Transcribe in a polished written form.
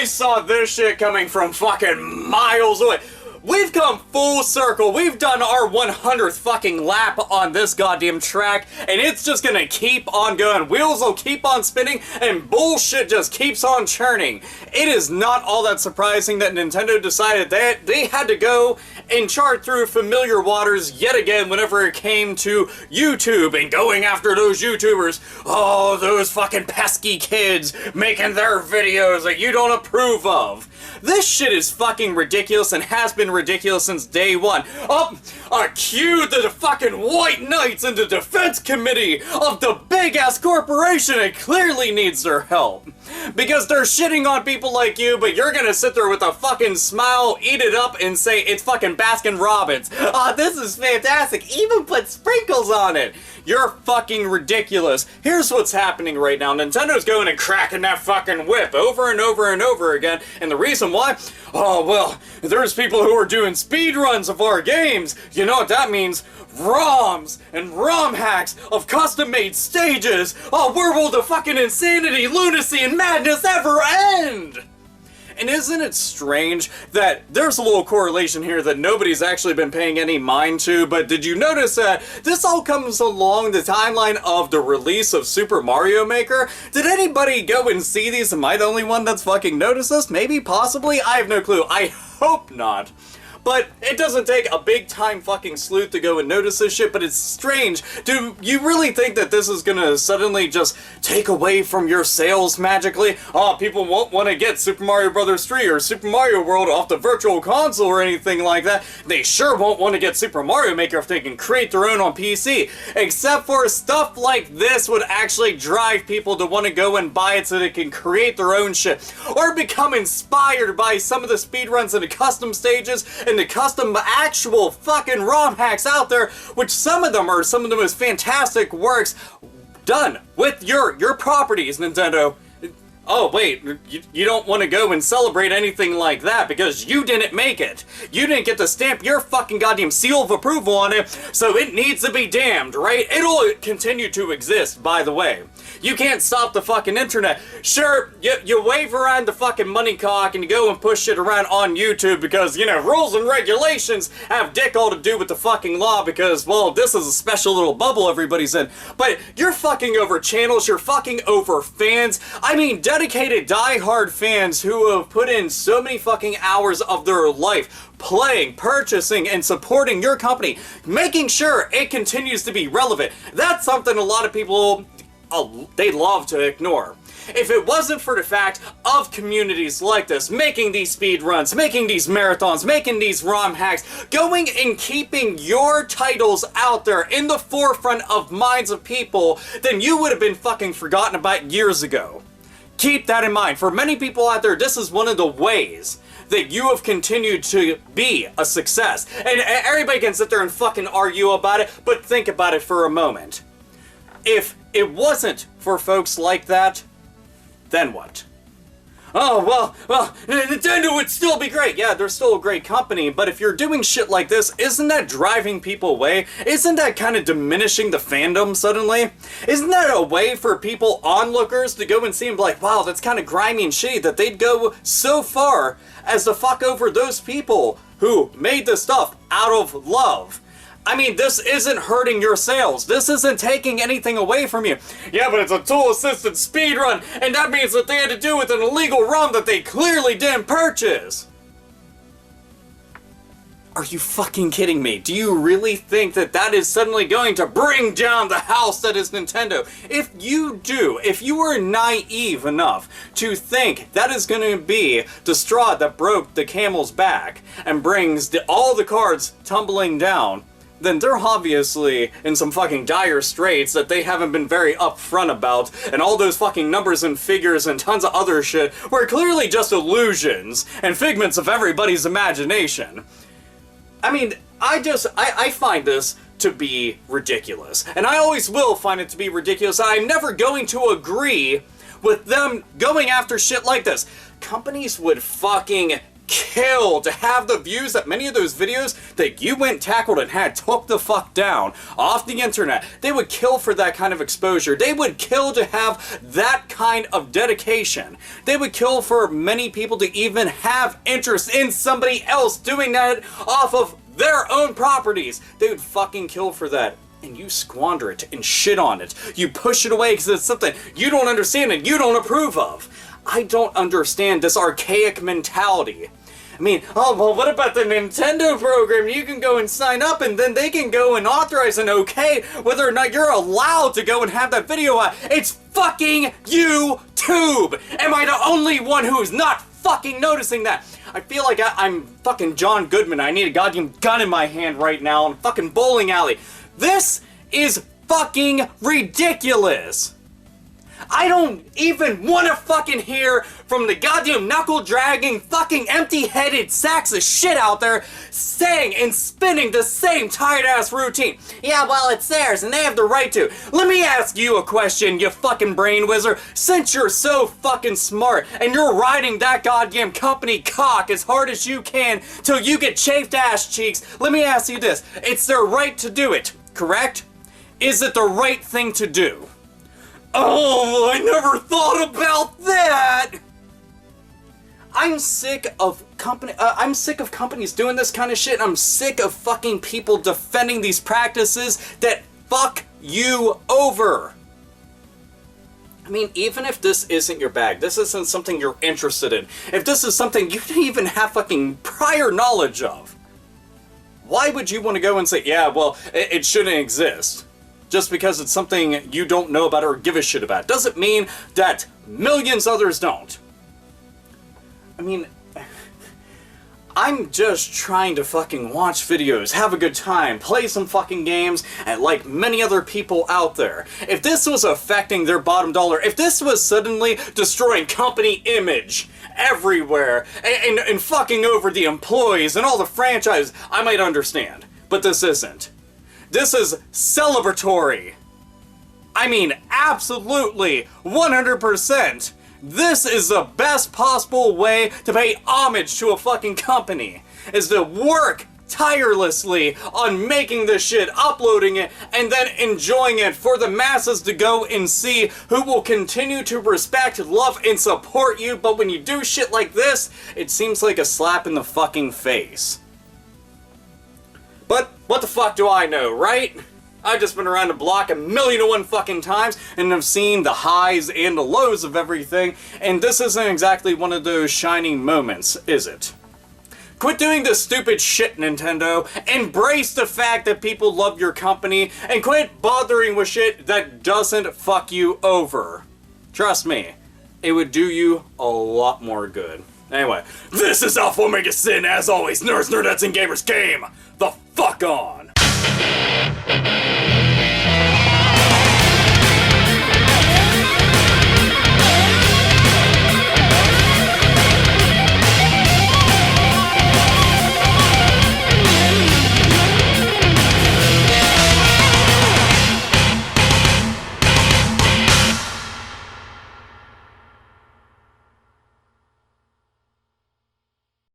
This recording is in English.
saw this shit coming from fucking miles away. We've come full circle. We've done our 100th fucking lap on this goddamn track, and it's just gonna keep on going. Wheels will keep on spinning, and bullshit just keeps on churning. It is not all that surprising that Nintendo decided that they had to go and chart through familiar waters yet again whenever it came to YouTube and going after those YouTubers. Oh, those fucking pesky kids making their videos that you don't approve of. This shit is fucking ridiculous and has been ridiculous since day one. Cue the fucking white knights in the defense committee of the big-ass corporation that clearly needs their help. Because they're shitting on people like you, but you're gonna sit there with a fucking smile, eat it up, and say it's fucking Baskin Robbins. This is fantastic. Even put sprinkles on it. You're fucking ridiculous. Here's what's happening right now. Nintendo's going and cracking that fucking whip over and over and over again. And the reason why? Oh, well, there's people who are doing speedruns of our games. You know what that means? ROMs and ROM hacks of custom-made stages. Oh, where will the fucking insanity, lunacy, and madness ever end? And isn't it strange that there's a little correlation here that nobody's actually been paying any mind to, but did you notice that this all comes along the timeline of the release of Super Mario Maker? Did anybody go and see these? Am I the only one that's fucking noticed this? Maybe, possibly? I have no clue. I hope not. But it doesn't take a big-time fucking sleuth to go and notice this shit, but it's strange. Do you really think that this is gonna suddenly just take away from your sales magically? Oh, people won't want to get Super Mario Bros. 3 or Super Mario World off the Virtual Console or anything like that. They sure won't want to get Super Mario Maker if they can create their own on PC. Except for stuff like this would actually drive people to want to go and buy it so they can create their own shit. Or become inspired by some of the speedruns and the custom stages and the custom actual fucking ROM hacks out there, which some of them are some of the most fantastic works done with your properties, Nintendo. Oh wait, you don't want to go and celebrate anything like that because you didn't make it. You didn't get to stamp your fucking goddamn seal of approval on it, so it needs to be damned, right? It'll continue to exist, by the way. You can't stop the fucking internet. Sure, you wave around the fucking money cock and you go and push shit around on YouTube because, you know, rules and regulations have dick all to do with the fucking law because, well, this is a special little bubble everybody's in. But you're fucking over channels, you're fucking over fans. I mean, dedicated die-hard fans who have put in so many fucking hours of their life playing, purchasing, and supporting your company, making sure it continues to be relevant. That's something a lot of people, they love to ignore. If it wasn't for the fact of communities like this, making these speedruns, making these marathons, making these ROM hacks, going and keeping your titles out there in the forefront of minds of people, then you would have been fucking forgotten about years ago. Keep that in mind. For many people out there, this is one of the ways that you have continued to be a success. And everybody can sit there and fucking argue about it, but think about it for a moment. If it wasn't for folks like that, then what? Oh, well, Nintendo would still be great. Yeah, they're still a great company, but if you're doing shit like this, isn't that driving people away? Isn't that kind of diminishing the fandom suddenly? Isn't that a way for people, onlookers, to go and see and be like, wow, that's kind of grimy and shitty, that they'd go so far as to fuck over those people who made this stuff out of love? I mean, this isn't hurting your sales. This isn't taking anything away from you. Yeah, but it's a tool-assisted speedrun, and that means that they had to do with an illegal ROM that they clearly didn't purchase. Are you fucking kidding me? Do you really think that that is suddenly going to bring down the house that is Nintendo? If you do, if you were naive enough to think that is going to be the straw that broke the camel's back and brings all the cards tumbling down, then they're obviously in some fucking dire straits that they haven't been very upfront about, and all those fucking numbers and figures and tons of other shit were clearly just illusions and figments of everybody's imagination. I mean, I find this to be ridiculous, and I always will find it to be ridiculous. I'm never going to agree with them going after shit like this. Companies would fucking kill to have the views that many of those videos that you went, tackled, and had took the fuck down off the internet. They would kill for that kind of exposure. They would kill to have that kind of dedication. They would kill for many people to even have interest in somebody else doing that off of their own properties. They would fucking kill for that. And you squander it and shit on it. You push it away because it's something you don't understand and you don't approve of. I don't understand this archaic mentality. I mean, oh, well, what about the Nintendo program? You can go and sign up and then they can go and authorize and okay whether or not you're allowed to go and have that video out. It's fucking YouTube! Am I the only one who's not fucking noticing that? I feel like I'm fucking John Goodman. I need a goddamn gun in my hand right now in a fucking bowling alley. This is fucking ridiculous! I don't even want to fucking hear from the goddamn knuckle-dragging, fucking empty-headed sacks of shit out there saying and spinning the same tired-ass routine. Yeah, well, it's theirs, and they have the right to. Let me ask you a question, you fucking brain wizard. Since you're so fucking smart, and you're riding that goddamn company cock as hard as you can till you get chafed ass cheeks, let me ask you this. It's their right to do it, correct? Is it the right thing to do? Oh, I never thought about that! I'm sick of companies doing this kind of shit. I'm sick of fucking people defending these practices that fuck you over. I mean, even if this isn't your bag, this isn't something you're interested in, if this is something you didn't even have fucking prior knowledge of, why would you want to go and say, yeah, well, it shouldn't exist? Just because it's something you don't know about or give a shit about doesn't mean that millions others don't. I mean, I'm just trying to fucking watch videos, have a good time, play some fucking games, and like many other people out there. If this was affecting their bottom dollar, if this was suddenly destroying company image everywhere, and fucking over the employees and all the franchises, I might understand. But this isn't. This is celebratory. I mean, absolutely, 100%. This is the best possible way to pay homage to a fucking company, is to work tirelessly on making this shit, uploading it, and then enjoying it for the masses to go and see, who will continue to respect, love, and support you. But when you do shit like this, it seems like a slap in the fucking face. But what the fuck do I know, right? I've just been around the block 1,000,001 fucking times and have seen the highs and the lows of everything, and this isn't exactly one of those shining moments, is it? Quit doing this stupid shit, Nintendo. Embrace the fact that people love your company, and quit bothering with shit that doesn't fuck you over. Trust me, it would do you a lot more good. Anyway, this is AlphaOmegaSin, as always, nerds, nerdettes, and gamers game the fuck on!